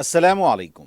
السلام علیکم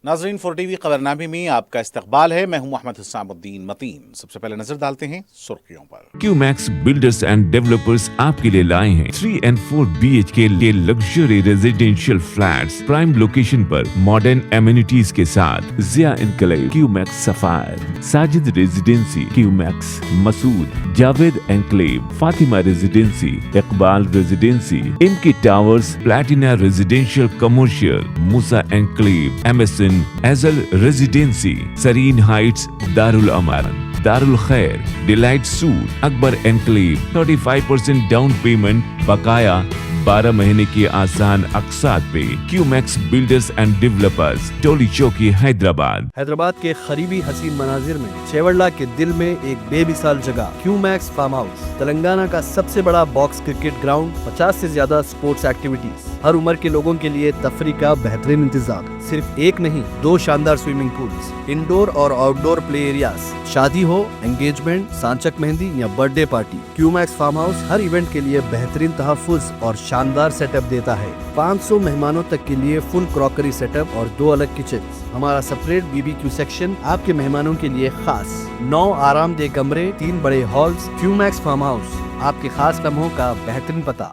ناظرین، 4 TV خبرنامے میں آپ کا استقبال ہے۔ میں ہوں محمد حسام الدین متین۔ سب سے پہلے نظر ڈالتے ہیں سرخیوں پر۔ کیو میکس بلڈرز اینڈ ڈیولپرز آپ کے لیے لائے ہیں 3 and 4 BHK کے luxury residential flats prime location پر ماڈرن ایمینٹیز کے ساتھ۔ Zia enclave, Qmax sapphire, Sajid residency, Qmax Masood, Javed enclave, Fatima residency, Iqbal residency, M K towers, platina residential commercial, Musa enclave, MSN ایزل residency, serene heights, Darul Aman, Darul Khair, delight suite, Akbar enclave, 35% down payment بقایا 12 مہینے کی آسان اقساط پہ۔ Qmax builders and developers, Toli Chowki, Hyderabad کے قریبی حسین مناظر میں چیوڑلہ کے دل میں ایک بے مثال جگہ کیو میکس فارم ہاؤس، تلنگانہ کا سب سے بڑا باکس کرکٹ گراؤنڈ، 50 سے زیادہ سپورٹس ایکٹیویٹیز، ہر عمر کے لوگوں کے لیے تفریح کا بہترین انتظام، صرف ایک نہیں 2 شاندار سوئمنگ پولز، انڈور اور آؤٹ ڈور پلے ایریاز، شادی ہو، انگیجمنٹ، سانچک مہندی یا برتھ ڈے پارٹی، کیو میکس فارم ہاؤس ہر ایونٹ کے لیے بہترین تحفظ اور شاندار سیٹ اپ دیتا ہے۔ 500 مہمانوں تک کے لیے فل کراکری سیٹ اپ اور 2 الگ کچنز، ہمارا سپریٹ BBQ سیکشن آپ کے مہمانوں کے لیے خاص، 9 آرام دہ کمرے، 3 بڑے ہالز۔ کیو میکس فارم ہاؤس، آپ کے خاص لمحوں کا بہترین پتہ۔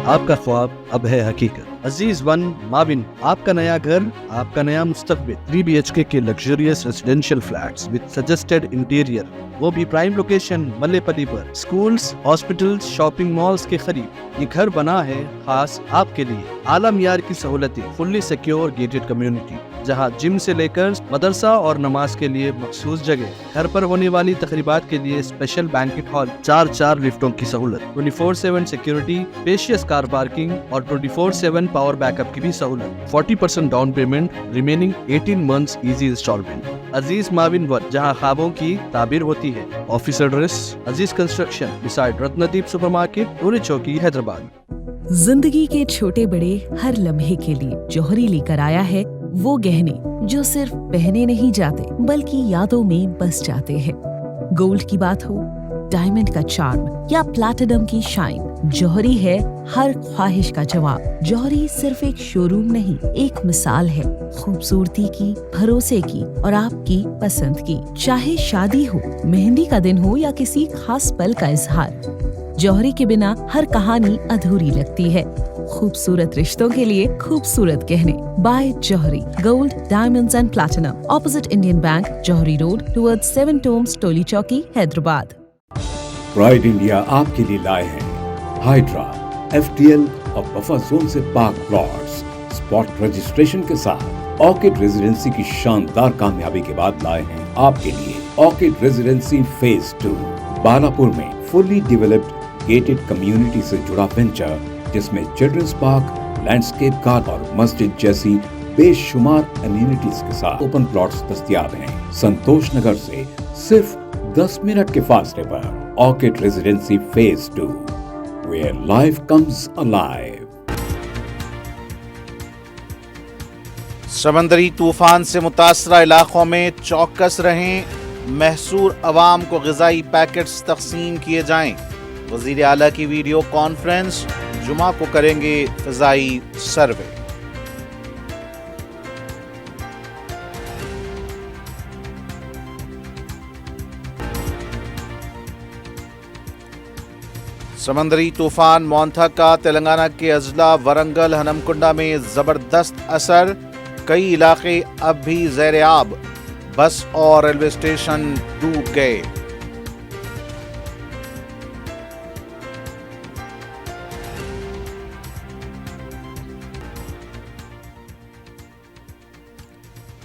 آپ کا خواب اب ہے حقیقت۔ عزیز ون مابن، آپ کا نیا گھر، آپ کا نیا مستقبل۔ 3 BHK کے luxurious residential flats with suggested interior, وہ بھی پرائم لوکیشن ملے پلی پر، سکولز، ہاسپٹلز، شاپنگ مالز کے قریب۔ یہ گھر بنا ہے خاص آپ کے لیے، اعلیٰ معیار کی سہولتیں، فلی سیکیور گیٹڈ کمیونٹی، جہاں جم سے لے کر مدرسہ اور نماز کے لیے مخصوص جگہ، گھر پر ہونے والی تقریبات کے لیے اسپیشل بینکٹ ہال، 4 لفٹوں کی سہولت، 24/7 سیکیورٹی، اسپیشیس کار پارکنگ اور 24/7 پاور بیک اپ کی بھی سہولت، 40% down payment, remaining 18 months easy instalment. Aziz معاون ون، جہاں خوابوں کی تعبیر ہوتی ہے۔ Office address Aziz construction beside Ratnadeep super market, Toli Chowki, Hyderabad. زندگی کے چھوٹے بڑے ہر لمحے کے لیے جوہری لے کر آیا ہے وہ گہنے جو صرف پہنے نہیں جاتے بلکہ یادوں میں بس جاتے ہیں۔ گولڈ کی بات ہو، ڈائمنڈ کا چارم یا پلاٹینم کی شائن، جوہری ہے ہر خواہش کا جواب۔ جوہری صرف ایک شو روم نہیں، ایک مثال ہے خوبصورتی کی، بھروسے کی اور آپ کی پسند کی۔ چاہے شادی ہو، مہندی کا دن ہو یا کسی خاص پل کا اظہار، جوہری کے بنا ہر کہانی ادھوری لگتی ہے۔ خوبصورت رشتوں کے لیے خوبصورت گہنے، بائے جوہری gold, diamonds and platinum, opposite Indian bank, جوہری روڈ، ٹورڈ 7 ٹومز، ٹولی چوکی، حیدرآباد۔ پرائڈ انڈیا آپ کے لیے لائے ہیں ہائیڈرا، FTL اور بفر زون سے پاک پلاٹس، اسپاٹ رجسٹریشن کے ساتھ۔ آرکڈ ریزیڈینسی کی شاندار کامیابی کے بعد لائے ہیں آپ کے لیے آرکڈ ریزیڈینسی فیز 2، بالاپور میں فلی ڈیولپڈ گیٹڈ کمیونٹی سے جڑا وینچر، جس میں چلڈرنس پارک، لینڈسکیپ گارڈن اور مسجد جیسی بے شمار امیونٹیز کے ساتھ اوپن پلاٹس دستیاب ہیں۔ سنتوش نگر سے صرف 10 منٹ کے فاصلے پر orchid residency phase 2، where life comes alive. سمندری طوفان سے متاثرہ علاقوں میں چوکس رہیں، محصور عوام کو غذائی پیکٹس تقسیم کیے جائیں۔ وزیر اعلیٰ کی ویڈیو کانفرنس، جمعہ کو کریں گے فضائی سروے۔ سمندری طوفان مونتھا کا تلنگانہ کے اضلاع ورنگل، ہنمکنڈا میں زبردست اثر، کئی علاقے اب بھی زیر آب، بس اور ریلوے اسٹیشن ڈوب گئے۔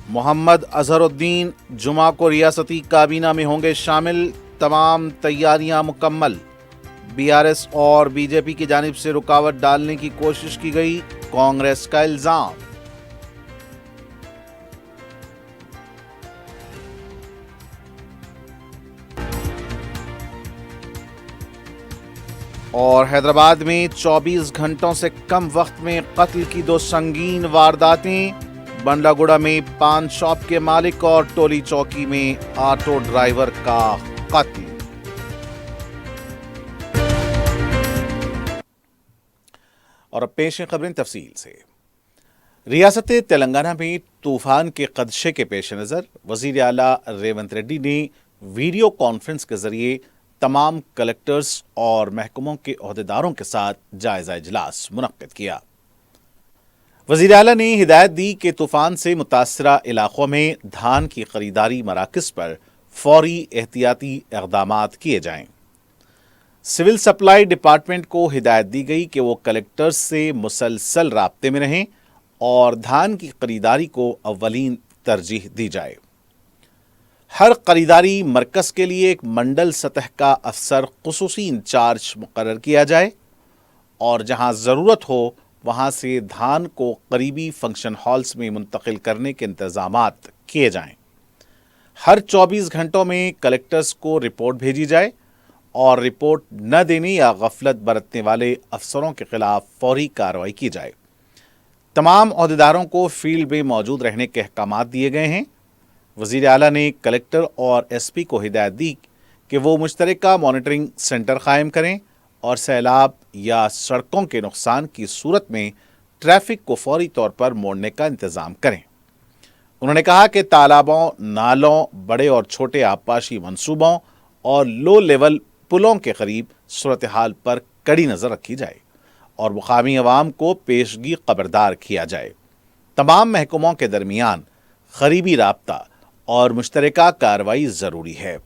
محمد اظہر الدین جمعہ کو ریاستی کابینہ میں ہوں گے شامل، تمام تیاریاں مکمل۔ BRS اور BJP کی جانب سے رکاوٹ ڈالنے کی کوشش کی گئی، کانگریس کا الزام۔ اور حیدرآباد میں 24 گھنٹوں سے کم وقت میں قتل کی 2 سنگین وارداتیں، بنڈا گوڑا میں پان شاپ کے مالک اور ٹولی چوکی میں آٹو ڈرائیور کا قتل۔ اور اب پیش ہیں خبریں تفصیل سے۔ रियासत तेलंगाना में तूफान के खदशे के पेश नज़र वज़ीर आला रेवंत रेड्डी ने वीडियो कॉन्फ्रेंस के जरिए तमाम कलेक्टर्स और महकमों के ओहदेदारों के साथ जायजा इजलास मुनक्किद किया। वज़ीर आला ने हिदायत दी कि तूफान से मुतासरा इलाकों में धान की खरीदारी मराकज़ पर फौरी एहतियाती इक़दामात किए जाएं। सिविल सप्लाई डिपार्टमेंट को हिदायत दी गई कि वो कलेक्टर्स से मुसलसल राब्ते में रहें और धान की खरीदारी को अव्वलीन तरजीह दी जाए। हर खरीदारी मरकज़ के लिए एक मंडल सतह का अफसर खुसूसी इंचार्ज मुकर्रर किया जाए और जहां ज़रूरत हो वहां से धान को करीबी फंक्शन हॉल्स में मुंतकिल करने के इंतज़ामात किए जाएं। हर 24 घंटों में कलेक्टर्स को रिपोर्ट भेजी जाए और रिपोर्ट न देने या गफलत बरतने वाले अफसरों के खिलाफ फौरी कार्रवाई की जाए। तमाम ओहदेदारों को फील्ड में मौजूद रहने के अहकामात दिए गए हैं। वज़ीर आला ने कलेक्टर और एसपी को हिदायत दी कि वो मुश्तरका मॉनिटरिंग सेंटर कायम करें और सैलाब या सड़कों के नुकसान की सूरत में ट्रैफिक को फौरी तौर पर मोड़ने का इंतज़ाम करें। उन्होंने कहा कि तालाबों, नालों, बड़े और छोटे आबपाशी मंसूबों और लो लेवल पुलों के करीब सूरत हाल पर कड़ी नज़र रखी जाए और मुकामी अवाम को पेशगी खबरदार किया जाए। तमाम महकमों के दरमियान करीबी राब्ता और मुश्तरका कार्रवाई ज़रूरी है।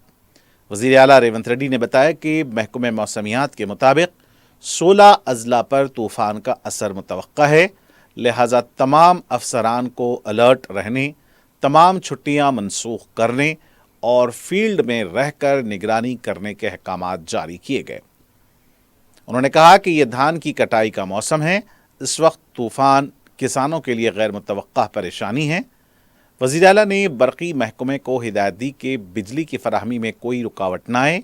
वज़ीर आला रेवंत रेड्डी ने बताया कि महकमे मौसमियात के मुताबिक 16 अजला पर तूफ़ान का असर मुतवक्का है, लिहाजा तमाम अफसरान को अलर्ट रहने, तमाम छुट्टियां मनसूख करने और फील्ड में रहकर निगरानी करने के अहकामात जारी किए गए। उन्होंने कहा कि यह धान की कटाई का मौसम है। इस वक्त तूफ़ान किसानों के लिए गैर मुतवक्का परेशानी है। वज़ीर आला ने बरक़ी महकमे को हिदायत दी कि बिजली की फराहमी में कोई रुकावट न आए,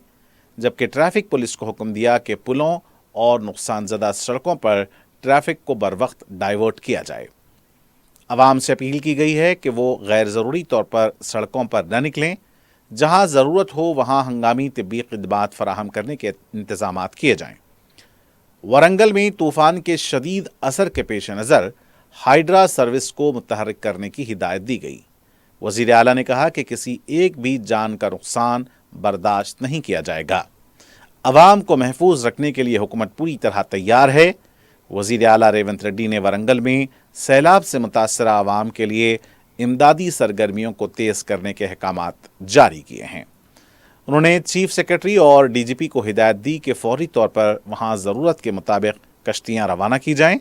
जबकि ट्रैफिक पुलिस को हुक्म दिया कि पुलों और नुकसानज़दा सड़कों पर ट्रैफिक को बर वक्त डाइवर्ट किया जाए। आवाम से अपील की गई है कि वो गैर ज़रूरी तौर पर सड़कों पर न निकलें। जहां ज़रूरत हो वहां हंगामी तिब्बी खिदमात फराहम करने के इंतज़ामात किए जाएं। वरंगल में तूफ़ान के शदीद असर के पेश नज़र हाइड्रा सर्विस को मुतहर्रिक करने की हिदायत दी गई। वज़ीर आला ने कहा कि किसी एक भी जान का नुकसान बर्दाश्त नहीं किया जाएगा। अवाम को महफूज रखने के लिए हुकूमत पूरी तरह तैयार है। वज़ीर आला रेवंत रेड्डी ने वरंगल में सैलाब से मुतासरा अवाम के लिए इमदादी सरगर्मियों को तेज़ करने के अहकामात जारी किए हैं। उन्होंने चीफ सेक्रेटरी और डीजीपी को हिदायत दी कि फौरी तौर पर वहां ज़रूरत के मुताबिक कश्तियां रवाना की जाएं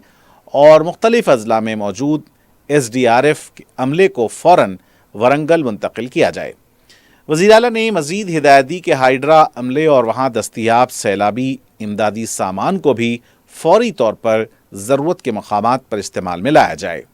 और मुख्तलिफ अजला में मौजूद SDRF के अमले को फ़ौरन वरंगल मुंतकिल किया जाए। वज़ीर आला ने मज़ीद हिदायत दी कि हाइड्रा अमले और वहाँ दस्तयाब सैलाबी इमदादी सामान को भी फौरी तौर पर ज़रूरत के मकामात पर इस्तेमाल में लाया जाए।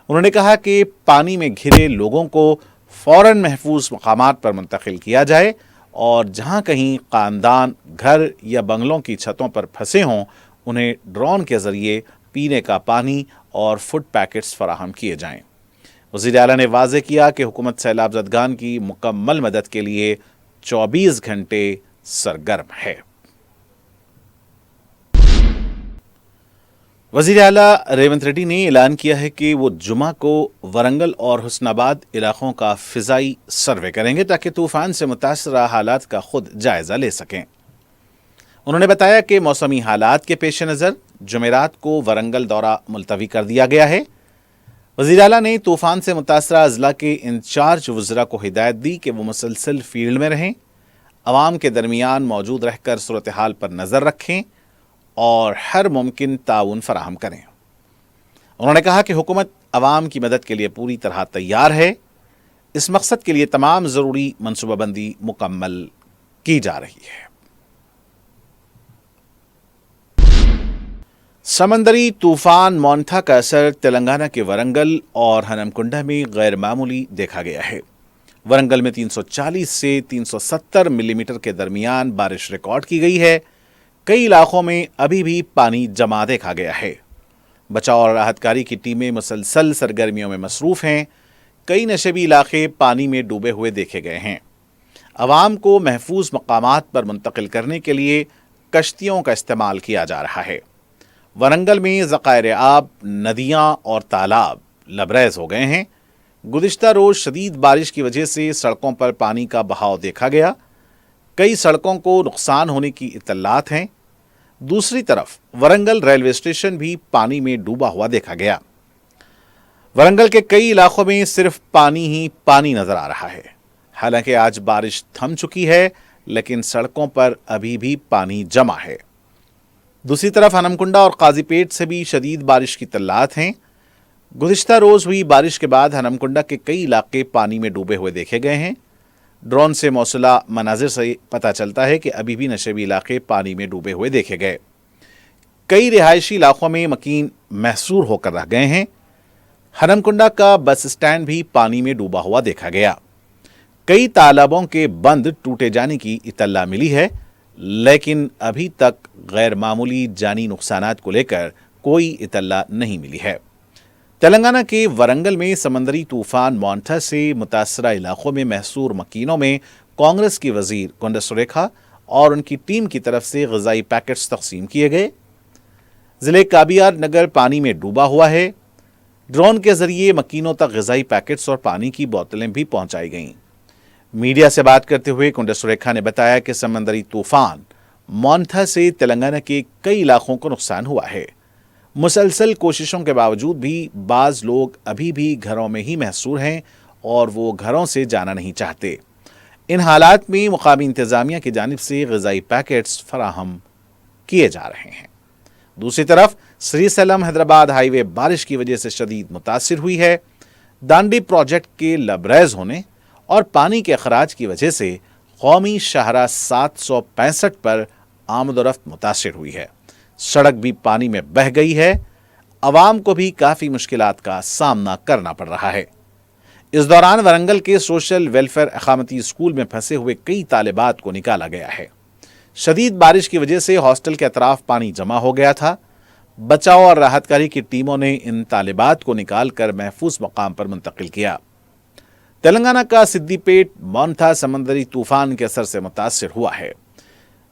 उन्होंने कहा कि पानी में घिरे लोगों को फ़ौरन महफूज मकामात पर मुंतकिल किया जाए और जहाँ कहीं ख़ानदान घर या बंगलों की छतों पर फंसे हों उन्हें ड्रोन के ज़रिए पीने का पानी और फूड पैकेट्स फराहम किए जाएं। वज़ीर आला ने वाज़ेह किया कि हुकूमत सैलाब ज़दगान की मुकम्मल मदद के लिए 24 घंटे सरगर्म है। वज़ीर आला रेवंत रेड्डी ने ऐलान किया है कि वो जुमा को वरंगल और हुस्नाबाद इलाकों का फ़िज़ाई सर्वे करेंगे ताकि तूफ़ान से मुतासरा हालात का खुद जायज़ा ले सकें। उन्होंने बताया कि मौसमी हालात के पेश नज़र जुमेरात को वरंगल दौरा मुलतवी कर दिया गया है। वज़ीर आला ने तूफ़ान से मुतासरा अज़ला के इंचार्ज वज़रा को हिदायत दी कि वो मुसलसल फील्ड में रहें, अवाम के दरमियान मौजूद रहकर सूरत हाल पर नज़र रखें और हर मुमकिन ताउन फराहम करें। उन्होंने कहा कि हुकूमत अवाम की मदद के लिए पूरी तरह तैयार है। इस मकसद के लिए तमाम ज़रूरी मनसूबाबंदी मुकम्मल की जा रही है। समंदरी तूफ़ान मोंथा का असर तेलंगाना के वरंगल और हनमकुंडा में गैर मामूली देखा गया है। वरंगल में 340 से 370 मिलीमीटर के दरमियान बारिश रिकॉर्ड की गई है। कई इलाकों में अभी भी पानी जमा देखा गया है। बचाव और राहतकारी की टीमें मुसलसल सरगर्मियों में मसरूफ़ हैं। कई नशेबी इलाके पानी में डूबे हुए देखे गए हैं। अवाम को महफूज मकामात पर मुंतकिल करने के लिए कश्तियों का इस्तेमाल किया जा रहा है। वरंगल में ज़खायर आब, नदियाँ और तालाब लबरेज हो गए हैं। गुज़िश्ता रोज शदीद बारिश की वजह से सड़कों पर पानी का बहाव देखा गया। कई सड़कों को नुकसान होने की इत्तलात हैं। दूसरी तरफ वरंगल रेलवे स्टेशन भी पानी में डूबा हुआ देखा गया। वरंगल के कई इलाकों में सिर्फ पानी ही पानी नजर आ रहा है। हालांकि आज बारिश थम चुकी है, लेकिन सड़कों पर अभी भी पानी जमा है। दूसरी तरफ हनमकुंडा और काजीपेट से भी शदीद बारिश की इत्तलात हैं। गुज़िश्ता रोज हुई बारिश के बाद हनमकुंडा के कई इलाके पानी में डूबे हुए देखे गए हैं। ड्रोन से मौसला मनाजिर से पता चलता है कि अभी भी नशेबी इलाके पानी में डूबे हुए देखे गए। कई रिहायशी इलाकों में मकीन महसूर होकर रह गए हैं। हनमकुंडा का बस स्टैंड भी पानी में डूबा हुआ देखा गया। कई तालाबों के बंद टूटे जाने की इत्तला मिली है, लेकिन अभी तक गैर मामूली जानी नुकसानात को लेकर कोई इत्तला नहीं मिली है। तेलंगाना के वरंगल में समंदरी तूफान मोंथा से मुतासरा इलाकों में महसूर मकीनों में कांग्रेस की वजीर कोंडा सुरेखा और उनकी टीम की तरफ से ग़िज़ाई पैकेट्स तकसीम किए गए। ज़िले काबियार नगर पानी में डूबा हुआ है। ड्रोन के जरिए मकीनों तक ग़िज़ाई पैकेट्स और पानी की बोतलें भी पहुंचाई गईं। मीडिया से बात करते हुए कोंडा सुरेखा ने बताया कि समंदरी तूफान मोंथा से तेलंगाना के कई इलाकों को नुकसान हुआ है। मुसलसल कोशिशों के बावजूद भी बाज़ लोग अभी भी घरों में ही महसूर हैं और वो घरों से जाना नहीं चाहते। इन हालात में मुकामी इंतज़ामिया की जानिब से ग़िज़ाई पैकेट्स फराहम किए जा रहे हैं। दूसरी तरफ श्रीसैलम हैदराबाद हाईवे बारिश की वजह से शदीद मुतासिर हुई है। दांडी प्रोजेक्ट के लबरेज होने और पानी के अखराज की वजह से कौमी शाहरा 765 पर आमदोरफ्त मुतासिर हुई है। सड़क भी पानी में बह गई है। अवाम को भी काफ़ी मुश्किलात का सामना करना पड़ रहा है। इस दौरान वरंगल के सोशल वेलफेयर अकामती स्कूल में फंसे हुए कई तालिबात को निकाला गया है। शदीद बारिश की वजह से हॉस्टल के अतराफ पानी जमा हो गया था। बचाव और राहतकारी की टीमों ने इन तालिबात को निकाल कर महफूज मकाम पर मुंतकिल किया। तेलंगाना का सिद्दीपेट मोंथा समंदरी तूफान के असर से मुतासिर हुआ है।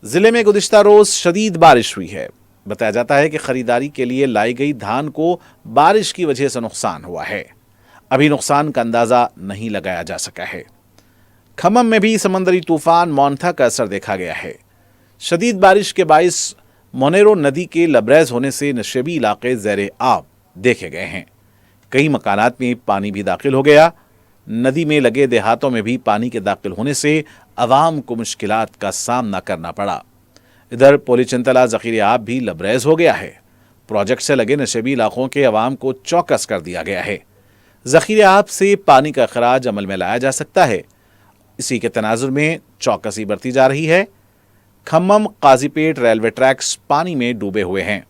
जिले में गुज़िश्ता रोज शदीद बारिश हुई है। बताया जाता है कि खरीदारी के लिए लाई गई धान को बारिश की वजह से नुकसान हुआ है। अभी नुकसान का अंदाजा नहीं लगाया जा सका है। खम्मम में भी समंदरी तूफान मोंथा का असर देखा गया है। शदीद बारिश के बाइस मोनेरो नदी के लबरेज होने से नशेबी इलाके ज़ेरे आब देखे गए हैं। कई मकानात में पानी भी दाखिल हो गया। नदी में लगे देहातों में भी पानी के दाखिल होने से अवाम को मुश्किलात का सामना करना पड़ा। इधर पोलीचंतला ज़ख़ीरे आब भी लबरेज हो गया है। प्रोजेक्ट से लगे नशेबी इलाकों के अवाम को चौकस कर दिया गया है। ज़ख़ीरे आब से पानी का अखराज अमल में लाया जा सकता है। इसी के तनाजुर में चौकसी बरती जा रही है। खम्मम काजीपेट रेलवे ट्रैक्स पानी में डूबे हुए हैं।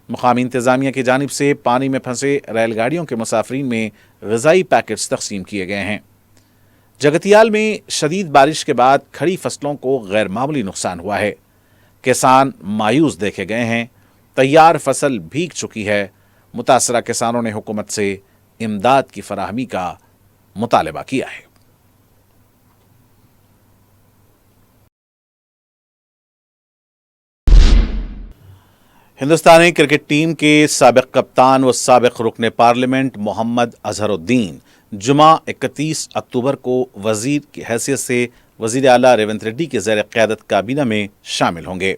मुकामी इंतज़ामिया की जानिब से पानी में फंसे रेलगाड़ियों के मुसाफरीन में ग़िज़ाई पैकेट्स तकसीम किए गए हैं। जगतियाल में शदीद बारिश के बाद खड़ी फसलों को गैर मामूली नुकसान हुआ है। किसान मायूस देखे गए हैं। तैयार फसल भीग चुकी है। मुतासरा किसानों ने हुकूमत से इमदाद की फराहमी का मुतालबा किया है। हिंदुस्तानी क्रिकेट टीम के साबिक कप्तान व साबिक रुकन पार्लियामेंट मोहम्मद अजहरुद्दीन जुमा 31 अक्टूबर को वजीर की हैसियत से वजीर आला रेवंत रेड्डी के ज़ेर क़यादत काबीना में शामिल होंगे।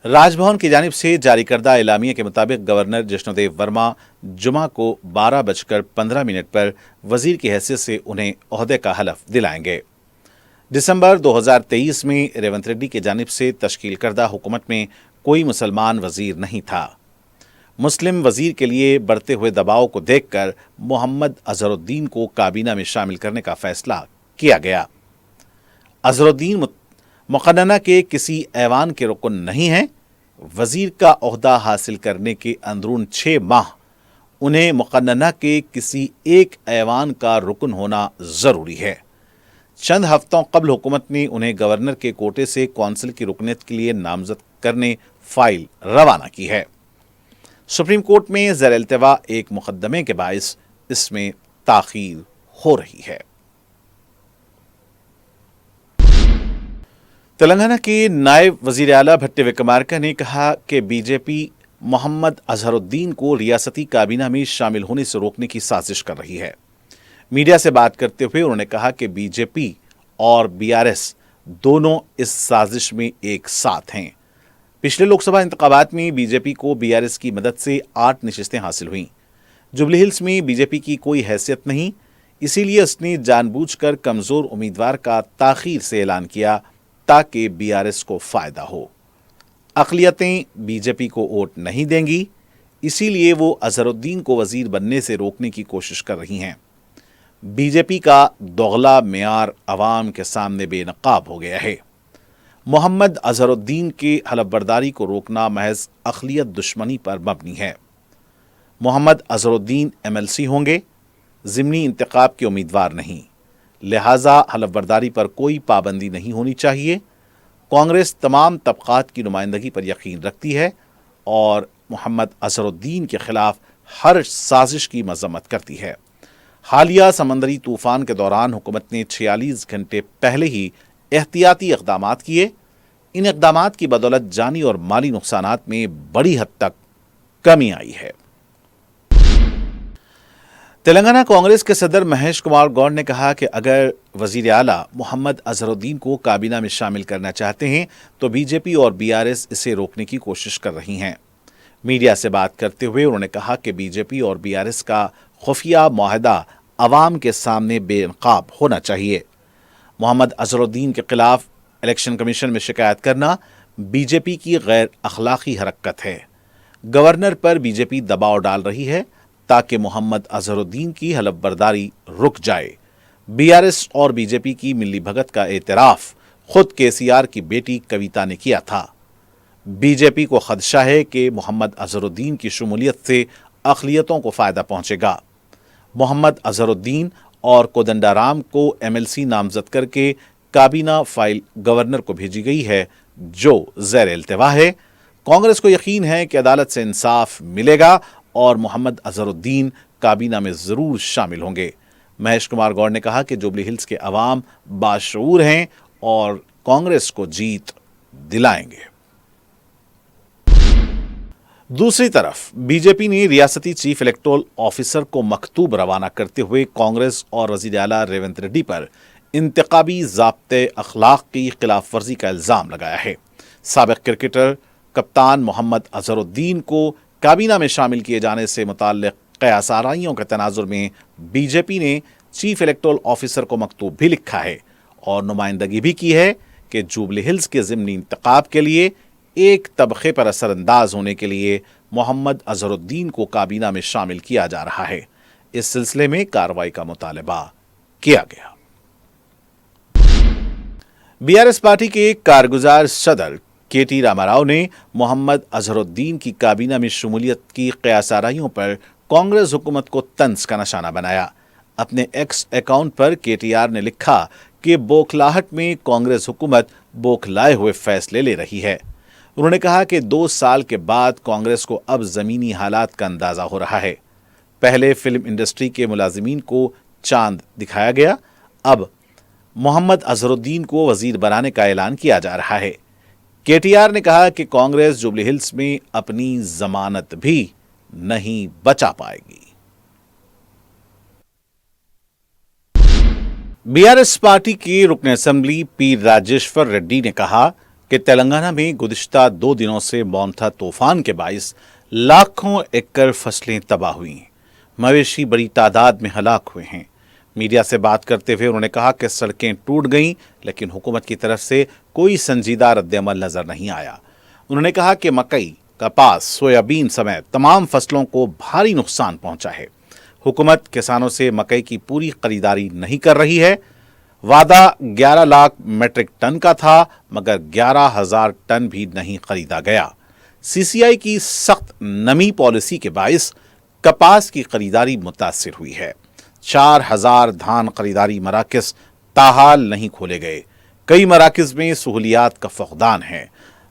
राजभवन की जानिब से जारी करदा एलामिया के मुताबिक गवर्नर जिष्णुदेव वर्मा जुमा को 12:15 पर वजीर की हैसियत से उन्हें ओहदे का हलफ दिलाएंगे। दिसंबर 2023 में रेवंत रेड्डी की जानिब से तश्कील करदा हुकूमत में कोई मुसलमान वजीर नहीं था। मुस्लिम वजीर के लिए बढ़ते हुए दबाव को देखकर मोहम्मद अजहरुद्दीन को काबीना में शामिल करने का फैसला किया गया। अजहरुद्दीन मुक़न्नना के किसी ऐवान के रुकन नहीं हैं। वजीर का ओहदा हासिल करने के अंदरून 6 माह उन्हें मुक़न्नना के किसी एक ऐवान का रुकन होना ज़रूरी है। चंद हफ्तों कबल हुकूमत ने उन्हें गवर्नर के कोटे से कौंसिल की रुकनीत के लिए नामजद करने फाइल रवाना की है। सुप्रीम कोर्ट में ज़ेर इल्तिवा एक मुकदमे के बाइस इसमें ताख़ीर हो रही है। तेलंगाना के नायब वजीर आला भट्टी विक्रमार्का ने कहा कि बीजेपी मोहम्मद अजहरुद्दीन को रियासती काबीना में शामिल होने से रोकने की साजिश कर रही है। मीडिया से बात करते हुए उन्होंने कहा कि बीजेपी और बीआरएस दोनों इस साजिश में एक साथ हैं। पिछले लोकसभा इंतखाबात में बीजेपी को बीआरएस की मदद से 8 नशिस्तें हासिल हुईं। जुबली हिल्स में बीजेपी की कोई हैसियत नहीं, इसीलिए उसने जानबूझकर कमजोर उम्मीदवार का ताखीर से ऐलान किया ताकि बीआरएस को फायदा हो। अक़लियतें बीजेपी को वोट नहीं देंगी, इसीलिए वो अजहरुद्दीन को वजीर बनने से रोकने की कोशिश कर रही हैं। बीजेपी का दोगला मेयार अवाम के सामने बेनकाब हो गया है। मोहम्मद अजहरुद्दीन के हलफबरदारी को रोकना महज अक़लियत दुश्मनी पर मबनी है। मोहम्मद अजहरुद्दीन एमएलसी होंगे, ज़िमनी इंतखाब के उम्मीदवार नहीं, लिहाजा हलफबरदारी पर कोई पाबंदी नहीं होनी चाहिए। कांग्रेस तमाम तबक़ात की नुमाइंदगी पर यकीन रखती है और मोहम्मद अजहरुद्दीन के खिलाफ हर साजिश की मजम्मत करती है। हालिया समंदरी तूफान के दौरान हुकूमत ने 46 घंटे पहले ही एहतियाती इक़दामात किए। इन इक़दामात की बदौलत जानी और माली नुकसानात में बड़ी हद तक कमी आई है। तेलंगाना कांग्रेस के सदर महेश कुमार गौड़ ने कहा कि अगर वजीर आला मोहम्मद अजहरुद्दीन को काबीना में शामिल करना चाहते हैं तो बीजेपी और बीआरएस इसे रोकने की कोशिश कर रही हैं। मीडिया से बात करते हुए उन्होंने कहा कि बीजेपी और बीआरएस का खुफिया मुआहदा अवाम के सामने बेनकाब होना चाहिए। मोहम्मद अजहरुद्दीन के खिलाफ इलेक्शन कमीशन में शिकायत करना बीजेपी की गैर अखलाकी हरकत है। गवर्नर पर बीजेपी दबाव डाल रही है ताकि मोहम्मद अजहरुद्दीन की हलफबरदारी रुक जाए। बीआरएस और बीजेपी की मिली भगत का एतराफ खुद केसीआर की बेटी कविता ने किया था। बीजेपी को खदशा है कि मोहम्मद अजहरुद्दीन की शमूलियत से अक़लियतों को फायदा पहुंचेगा। मोहम्मद अजहरुद्दीन और कोदंडाराम को एमएलसी नामजद करके काबीना फाइल गवर्नर को भेजी गई है, जो ज़ैर इल्तिवा है। कांग्रेस को यकीन है कि अदालत से इंसाफ मिलेगा और मोहम्मद अजहरुद्दीन काबीना में ज़रूर शामिल होंगे। महेश कुमार गौड़ ने कहा कि जुबली हिल्स के अवाम बाशऊर हैं और कांग्रेस को जीत दिलाएंगे। दूसरी तरफ बीजेपी ने रियासती चीफ इलेक्टोरल ऑफिसर को मकतूब रवाना करते हुए कांग्रेस और वज़ीर आला रेवंत रेड्डी पर इंतखाबी ज़ाब्ते अखलाक की खिलाफ वर्जी का इल्ज़ाम लगाया है। साबिक़ क्रिकेटर कप्तान मोहम्मद अजहरुद्दीन को काबीना में शामिल किए जाने से मुताल्लिक़ क़यास आराइयों के तनाजुर में बीजेपी ने चीफ इलेक्टोरल ऑफिसर को मकतूब भी लिखा है और नुमाइंदगी भी की है कि जुबली हिल्स के ज़िमनी इंतखाब के लिए एक तबक़े पर असरअंदाज होने के लिए मोहम्मद अजहरुद्दीन को काबीना में शामिल किया जा रहा है। इस सिलसिले में कार्रवाई का मुतालबा किया गया। बीआरएस पार्टी के कारगुजार सदर केटी रामाराव ने मोहम्मद अजहरुद्दीन की काबीना में शमूलियत की क़यास आराइयों पर कांग्रेस हुकूमत को तंज का निशाना बनाया। अपने एक्स अकाउंट पर केटीआर ने लिखा कि बौखलाहट में कांग्रेस हुकूमत बौखलाए हुए फैसले ले रही है। उन्होंने कहा कि 2 साल के बाद कांग्रेस को अब ज़मीनी हालात का अंदाज़ा हो रहा है। पहले फिल्म इंडस्ट्री के मुलाजिमीन को चांद दिखाया गया, अब मोहम्मद अजहरुद्दीन को वजीर बनाने का ऐलान किया जा रहा है। केटीआर ने कहा कि कांग्रेस जुबली हिल्स में अपनी जमानत भी नहीं बचा पाएगी। बीआरएस पार्टी के रुकन असेंबली पी राजेश्वर रेड्डी ने कहा कि तेलंगाना में गुज़िश्ता 2 दिनों से मोंथा तूफान के बाइस लाखों एकड़ फसलें तबाह हुई, मवेशी बड़ी तादाद में हलाक हुए हैं। मीडिया से बात करते हुए उन्होंने कहा कि सड़कें टूट गईं, लेकिन हुकूमत की तरफ से कोई संजीदा रद्द-ए-अमल नजर नहीं आया। उन्होंने कहा कि मकई, कपास, सोयाबीन समेत तमाम फसलों को भारी नुकसान पहुंचा है। हुकूमत किसानों से मकई की पूरी खरीदारी नहीं कर रही है। वादा 11 लाख मेट्रिक टन का था, मगर 11,000 टन भी नहीं खरीदा गया। सीसीआई की सख्त नमी पॉलिसी के बाइस कपास की खरीदारी मुतासिर हुई है। 4,000 धान खरीदारी मराकज़ ताहाल नहीं खोले गए। कई मराकज़ में सहूलियात का फक़दान है।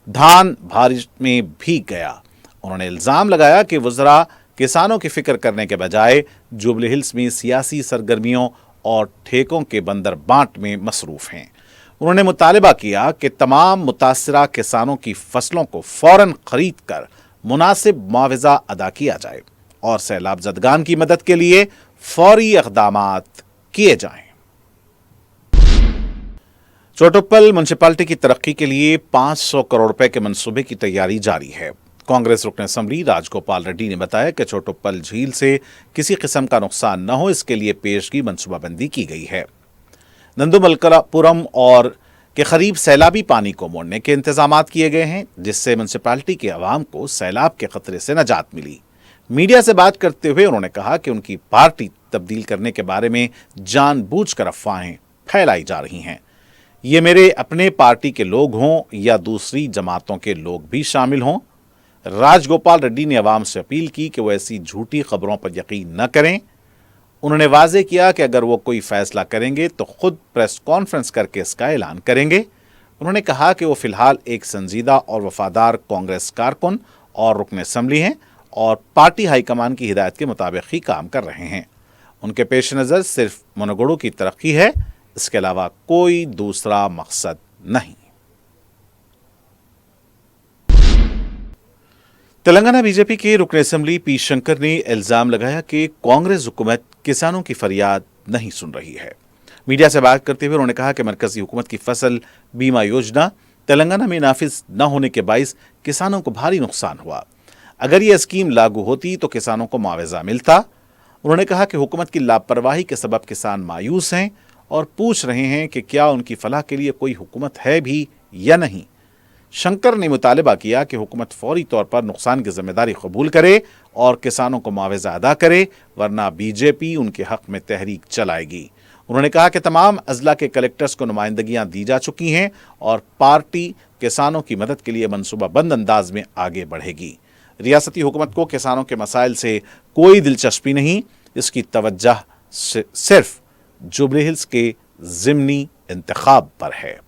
धान बारिश में भीग गया। उन्होंने इल्ज़ाम लगाया कि वज़रा किसानों की फिक्र करने के बजाय जुबली हिल्स में सियासी सरगर्मियों और ठेकों के बंदर बांट में मसरूफ़ हैं। उन्होंने मुतालबा किया कि तमाम मुतासरा किसानों की फसलों को फ़ौरन खरीद कर मुनासिब मुआवजा अदा किया जाए और सैलाब ज़दगान की मदद के लिए फौरी इक़दामात किए जाएं। चोटुप्पल म्युनिसिपैलिटी की तरक्की के लिए 500 करोड़ रुपए के मंसूबे की तैयारी जारी है। कांग्रेस रुकन असम्बली राजगोपाल रेड्डी ने बताया कि चोटुप्पल झील से किसी किस्म का नुकसान न हो, इसके लिए पेशगी मंसूबाबंदी की गई है। नंदुमलकपुरम और के करीब सैलाबी पानी को मोड़ने के इंतजाम किए गए हैं, जिससे म्युनिसिपैलिटी के अवाम को सैलाब के खतरे से निजात मिली। मीडिया से बात करते हुए उन्होंने कहा कि उनकी पार्टी तब्दील करने के बारे में जानबूझकर अफवाहें फैलाई जा रही हैं। ये मेरे अपने पार्टी के लोग हों या दूसरी जमातों के लोग भी शामिल हों। राजगोपाल रेड्डी ने अवाम से अपील की कि वो ऐसी झूठी खबरों पर यकीन न करें। उन्होंने वाजे किया कि अगर वो कोई फैसला करेंगे तो खुद प्रेस कॉन्फ्रेंस करके इसका ऐलान करेंगे। उन्होंने कहा कि वो फिलहाल एक संजीदा और वफादार कांग्रेस कारकुन और रुकन असम्बली हैं और पार्टी हाईकमान की हिदायत के मुताबिक ही काम कर रहे हैं। उनके पेश नज़र सिर्फ मुनगुरु की तरक्की है, इसके अलावा कोई दूसरा मकसद नहीं। तेलंगाना बीजेपी के रुकन असम्बली पी शंकर ने इल्जाम लगाया कि कांग्रेस हुकूमत किसानों की फरियाद नहीं सुन रही है। मीडिया से बात करते हुए उन्होंने कहा कि मरकजी हुकूमत की फसल बीमा योजना तेलंगाना में नाफिज न होने के बाइस किसानों को भारी नुकसान हुआ। अगर यह स्कीम लागू होती तो किसानों को मुआवजा मिलता। उन्होंने कहा कि हुकूमत की लापरवाही के सबब किसान मायूस हैं और पूछ रहे हैं कि क्या उनकी फलाह के लिए कोई हुकूमत है भी या नहीं। शंकर ने मुतालबा किया कि हुकूमत फौरी तौर पर नुकसान की जिम्मेदारी कबूल करे और किसानों को मुआवजा अदा करे, वरना बीजेपी उनके हक में तहरीक चलाएगी। उन्होंने कहा कि तमाम अजला के कलेक्टर्स को नुमाइंदगियां दी जा चुकी हैं और पार्टी किसानों की मदद के लिए मनसूबाबंद अंदाज में आगे बढ़ेगी। रियासती हुकूमत को किसानों के मसाइल से कोई दिलचस्पी नहीं, इसकी तवज्जह सिर्फ जुबली हिल्स के ज़िमनी इंतखाब पर है।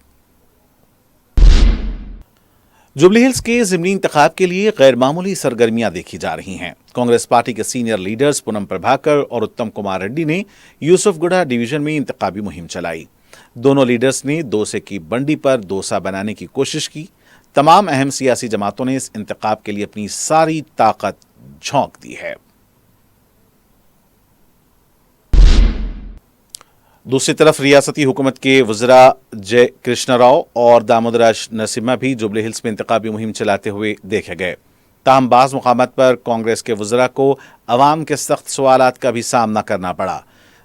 जुबली हिल्स के ज़िमनी इंतखाब के लिए गैर मामूली सरगर्मियां देखी जा रही हैं। कांग्रेस पार्टी के सीनियर लीडर्स पूनम प्रभाकर और उत्तम कुमार रेड्डी ने यूसुफगुड़ा डिवीजन में इंतखाबी मुहिम चलाई। दोनों लीडर्स ने दोसे की बंडी पर दोसा बनाने की कोशिश की। तमाम अहम सियासी जमातों ने इस इंतखाब के लिए अपनी सारी ताकत झोंक दी है। दूसरी तरफ रियासती हुकूमत के वज़रा जय कृष्ण राव और दामोदराज नरसिम्हा भी जुबली हिल्स में इंतखाबी मुहिम चलाते हुए देखे गए। ताहम बाज़ मुकामात पर कांग्रेस के वज़रा को अवाम के सख्त सवालात का भी सामना करना पड़ा।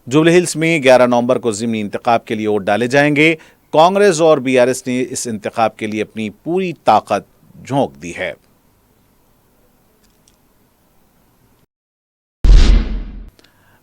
जुबली हिल्स में 11 नवंबर को ज़िमनी इंतखाब के लिए वोट डाले जाएंगे। कांग्रेस और बीआरएस ने इस इंतखाब के लिए अपनी पूरी ताकत झोंक दी है।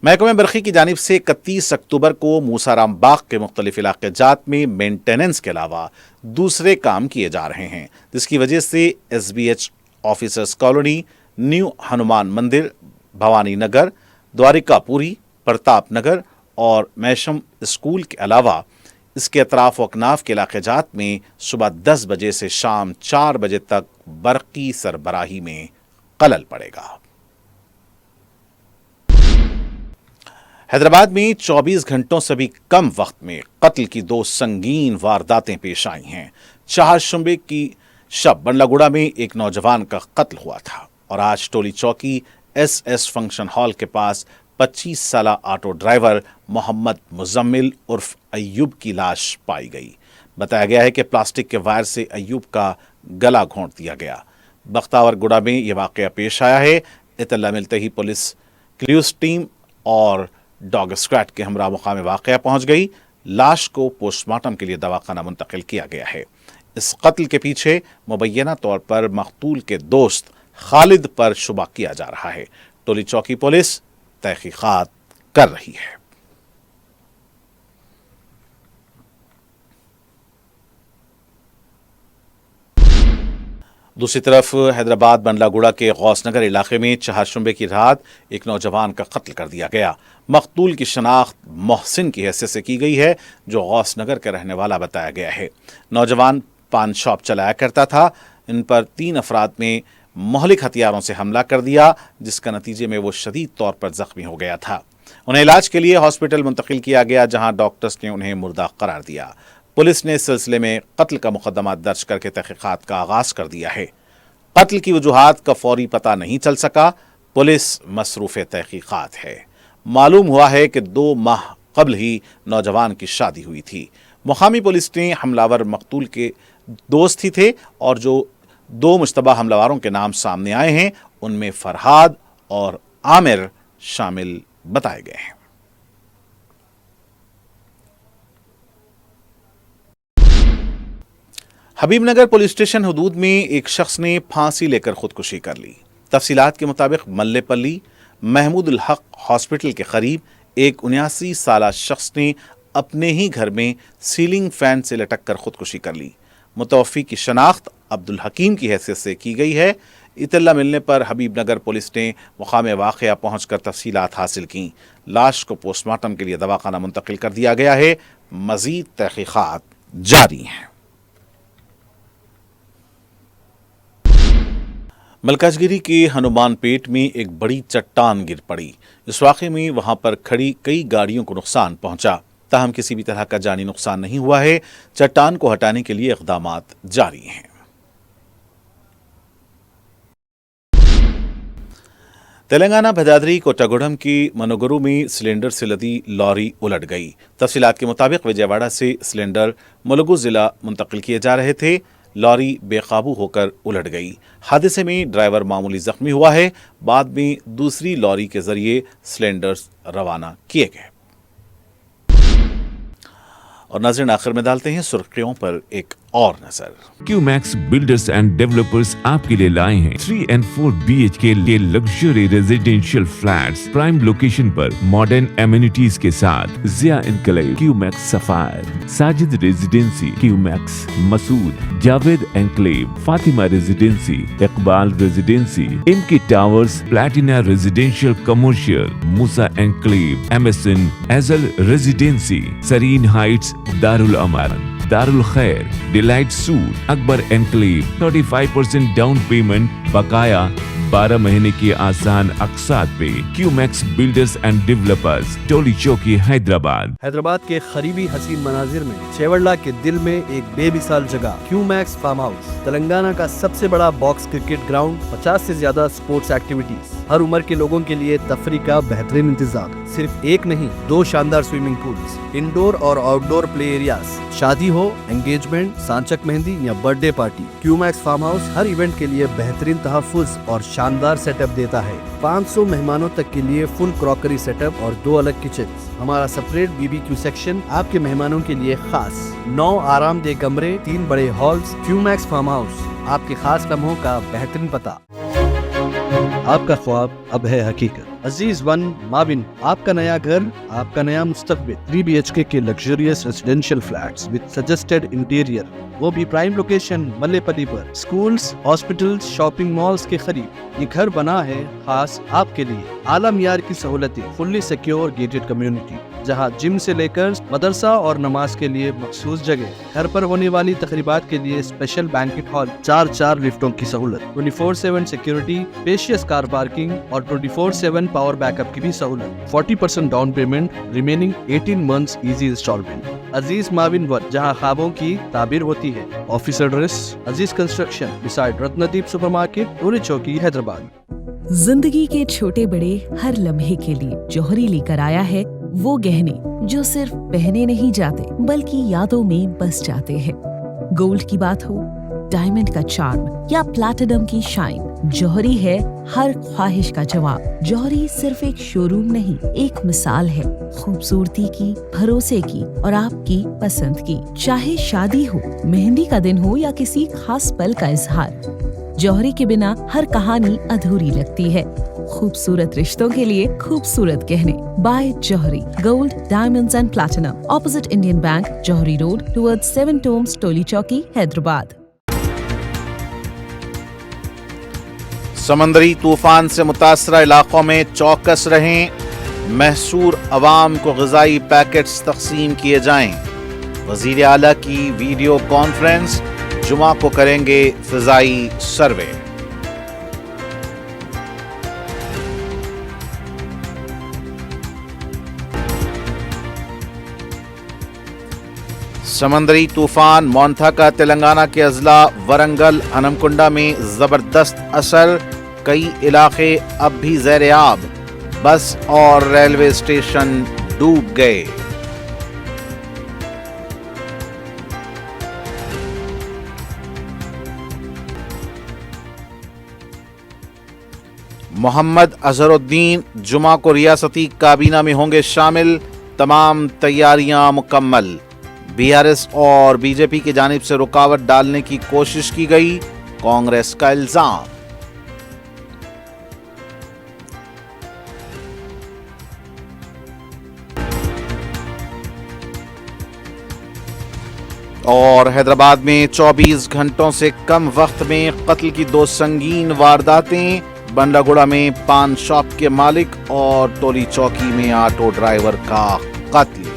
महकमे बरखी की जानिब से 31 अक्टूबर को मूसाराम बाग के मुख्तलिफ इलाके जात में मेंटेनेंस के अलावा दूसरे काम किए जा रहे हैं, जिसकी वजह से SBH officers colony, new Hanuman मंदिर, भवानी नगर, द्वारिकापुरी, प्रताप नगर और मैशम स्कूल के अलावा इसके अतराफ व अकनाफ के इलाके जात में सुबह 10 बजे से शाम 4 बजे तक बरकी सरबराही में खलल पड़ेगा। हैदराबाद में 24 घंटों से भी कम वक्त में कत्ल की 2 संगीन वारदातें पेश आई हैं। चारशुंबे की शब बंडलागुड़ा में एक नौजवान का कत्ल हुआ था और आज टोली चौकी SS फंक्शन हॉल के पास 25 साल ऑटो ड्राइवर मोहम्मद मुजम्मिल उर्फ अय्यूब की लाश पाई गई। बताया गया है कि प्लास्टिक के वायर से अय्यूब का गला घोंट दिया गया। बख्तावरगुड़ा में यह वाकया पेश आया है। इत्तला मिलते ही पुलिस क्ल्यूज टीम और डॉग स्क्वाड के हमरा मुकाम वाकया पहुंच गई। लाश को पोस्टमार्टम के लिए दवाखाना मुंतकिल किया गया है। इस कत्ल के पीछे मुबैना तौर पर मकतूल के दोस्त खालिद पर शुबा किया जा रहा है। टोली चौकी पुलिस तहकीकात कर रही है। दूसरी तरफ हैदराबाद बंडलागुड़ा के गौसनगर इलाके में चारशुंबे की रात एक नौजवान का कत्ल कर दिया गया। मकतूल की शनाख्त मोहसिन की हैसियत से की गई है, जो गौसनगर का रहने वाला बताया गया है। नौजवान पान शॉप चलाया करता था। इन पर 3 अफराद में मोहलिक हथियारों से हमला कर दिया, जिसका नतीजे में वो शदीद तौर पर जख्मी हो गया था। उन्हें इलाज के लिए हॉस्पिटल मुंतकिल किया गया, जहां डॉक्टर्स ने उन्हें मुर्दा करार दिया। पुलिस ने इस सिलसिले में कत्ल का मुकदमा दर्ज करके तहकीकात का आगाज कर दिया है। कत्ल की वजूहात का फौरी पता नहीं चल सका, पुलिस मसरूफ तहकीकात है। मालूम हुआ है कि 2 माह कबल ही नौजवान की शादी हुई थी। मुकामी पुलिस ने हमलावर मकतूल के दोस्त ही थे और जो 2 मुश्तबा हमलावरों के नाम सामने आए हैं उनमें फरहाद और आमिर शामिल बताए गए हैं। हबीबनगर पुलिस स्टेशन हदूद में एक शख्स ने फांसी लेकर खुदकुशी कर ली। तफसीलात के मुताबिक मल्लेपल्ली महमूदुल हक हॉस्पिटल के करीब एक 79 साला शख्स ने अपने ही घर में सीलिंग फैन से लटक कर खुदकुशी कर ली। मुतवफ़ी की शनाख्त अब्दुल हकीम की हैसियत से की गई है। इत्तला मिलने पर हबीबनगर पुलिस ने मुकाम वाक़या पहुंचकर तफसीलात हासिल की। लाश को पोस्टमार्टम के लिए दवाखाना मुंतकिल कर दिया गया है। मज़ीद तहक़ीक़ात जारी हैं। मलकाजगिरी के हनुमान पेट में एक बड़ी चट्टान गिर पड़ी। इस वाक़े में वहां पर खड़ी कई गाड़ियों को नुकसान पहुंचा, ताहम किसी भी तरह का जानी नुकसान नहीं हुआ है। चट्टान को हटाने के लिए इक़दामात जारी हैं। तेलंगाना भदादरी कोटागुडम की मनोगुरु में सिलेंडर से लदी लॉरी उलट गई। तफसीलात के मुताबिक विजयवाड़ा से सिलेंडर मुलुगु जिला मुंतकिल किए जा रहे थे। लॉरी बेकाबू होकर उलट गई। हादसे में ड्राइवर मामूली जख्मी हुआ है। बाद में दूसरी लॉरी के जरिए सिलेंडर्स रवाना किए गए। और नाज़रीन, आखिर में डालते हैं सुर्खियों पर एक और नजर। क्यूमैक्स बिल्डर्स एंड डेवलपर्स आपके लिए लाए हैं 3 and 4 BHK के luxury residential flats prime location पर मॉडर्न एमिनिटीज के साथ। Zia enclave, Qmax sapphire, Sajid residency, Qmax Masood, Javed enclave, Fatima residency, Iqbal residency, इनकी towers, platina residential commercial, Musa enclave, MSN एजल residency, serene heights, Darul Aman, Darul Khair, delight suite, Akbar enclave, 35% down payment बकाया, 12 महीने की आसान अक़सात पे। Qmax builders and developers, Toli Chowki, Hyderabad. Hyderabad के करीबी हसीन मनाजिर में चेवड़ला के दिल में एक बेमिसाल जगह क्यूमैक्स फार्म हाउस, तेलंगाना का सबसे बड़ा बॉक्स क्रिकेट ग्राउंड, 50 से ज्यादा स्पोर्ट्स एक्टिविटीज, हर उम्र के लोगों के लिए तफरी का बेहतरीन इंतजाम। सिर्फ एक नहीं, 2 शानदार स्विमिंग पूल्स, इंडोर और आउटडोर प्ले एरियाज। शादी हो, एंगेजमेंट, सांचक मेहंदी या birthday party, Qmax farm house हर इवेंट के लिए बेहतरीन तहफ़्फ़ुज़ और शानदार सेटअप देता है। 500 मेहमानों तक के लिए फुल क्रॉकरी सेटअप और 2 अलग किचन। हमारा सेपरेट BBQ सेक्शन आपके मेहमानों के लिए खास। 9 आरामदेह कमरे, 3 बड़े हॉल्स। क्यूमैक्स फार्म हाउस, आपके खास लम्हों का बेहतरीन पता। आपका ख्वाब अब है हकीकत। अजीज वन माविन, आपका नया घर, आपका नया मुस्तकबिल। 3 BHK के luxurious residential flats with suggested interior, वो भी प्राइम लोकेशन मल्लेपल्ली पर। स्कूल्स, हॉस्पिटल्स, शॉपिंग मॉल्स के करीब ये घर बना है खास आपके लिए। आला मियार की सहूलतें, फुल्ली सिक्योर गेटेड कम्युनिटी, जहां जिम से लेकर मदरसा और नमाज के लिए मखसूस जगह। घर पर होने वाली तकरीबात के लिए स्पेशल बैंकेट हॉल, 4 लिफ्टों की सहूलत, 24/7 सिक्योरिटी, स्पेशियस कार पार्किंग और 24/7 पावर बैकअप की भी सहूलत। 40% down payment, remaining 18 months easy instalment. Aziz माविन वन, जहां ख्वाबों की ताबीर होती है। Office address Aziz construction beside Ratnadeep supermarket, Toli Chowki, Hyderabad. जिंदगी के छोटे बड़े हर लम्हे के लिए जौहरी लेकर आया है वो गहने जो सिर्फ पहने नहीं जाते बल्कि यादों में बस जाते हैं। गोल्ड की बात हो, डायमंड का चार्म या प्लैटिनम की शाइन, जौहरी है हर ख्वाहिश का जवाब। जौहरी सिर्फ एक शोरूम नहीं, एक मिसाल है खूबसूरती की, भरोसे की और आपकी पसंद की। चाहे शादी हो, मेहंदी का दिन हो या किसी खास पल का इजहार, जौहरी के बिना हर कहानी अधूरी लगती है। खूबसूरत रिश्तों के लिए खूबसूरत गहने by Jauhari, gold, diamonds and platinum, opposite Indian bank, Jauhari road, towards 7 tombs, Toli Chowki, Hyderabad. समंदरी तूफान से मुतासरा इलाकों में चौकस रहें। महसूर अवाम को ग़िज़ाई पैकेट्स तक़सीम किए जाएं। वज़ीर आला की वीडियो कॉन्फ्रेंस, जुमा को करेंगे फ़िज़ाई सर्वे। समंदरी तूफान मोंथा का तेलंगाना के अजला वरंगल हनमकुंडा में जबरदस्त असर, कई इलाके अब भी ज़ेर-ए-आब, बस और रेलवे स्टेशन डूब गए। मोहम्मद अजहरुद्दीन जुमा को रियासती काबीना में होंगे शामिल, तमाम तैयारियां मुकम्मल। बीआरएस और बीजेपी की जानिब से रुकावट डालने की कोशिश की गई, कांग्रेस का इल्जाम। और हैदराबाद में 24 घंटों से कम वक्त में कत्ल की 2 संगीन वारदातें, बंडागुड़ा में पान शॉप के मालिक और टोली चौकी में ऑटो ड्राइवर का कत्ल।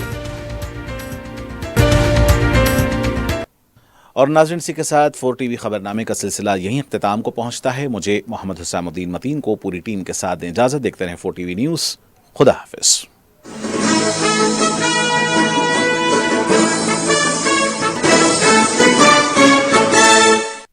और नाज़रीन, इसी के साथ 4 टीवी खबरनामे का सिलसिला यहीं इख्तिताम को पहुंचता है। मुझे मोहम्मद हुसैनुद्दीन मतीन को पूरी टीम के साथ दें इजाजत। देखते रहें 4 टीवी न्यूज़। खुदा हाफिज।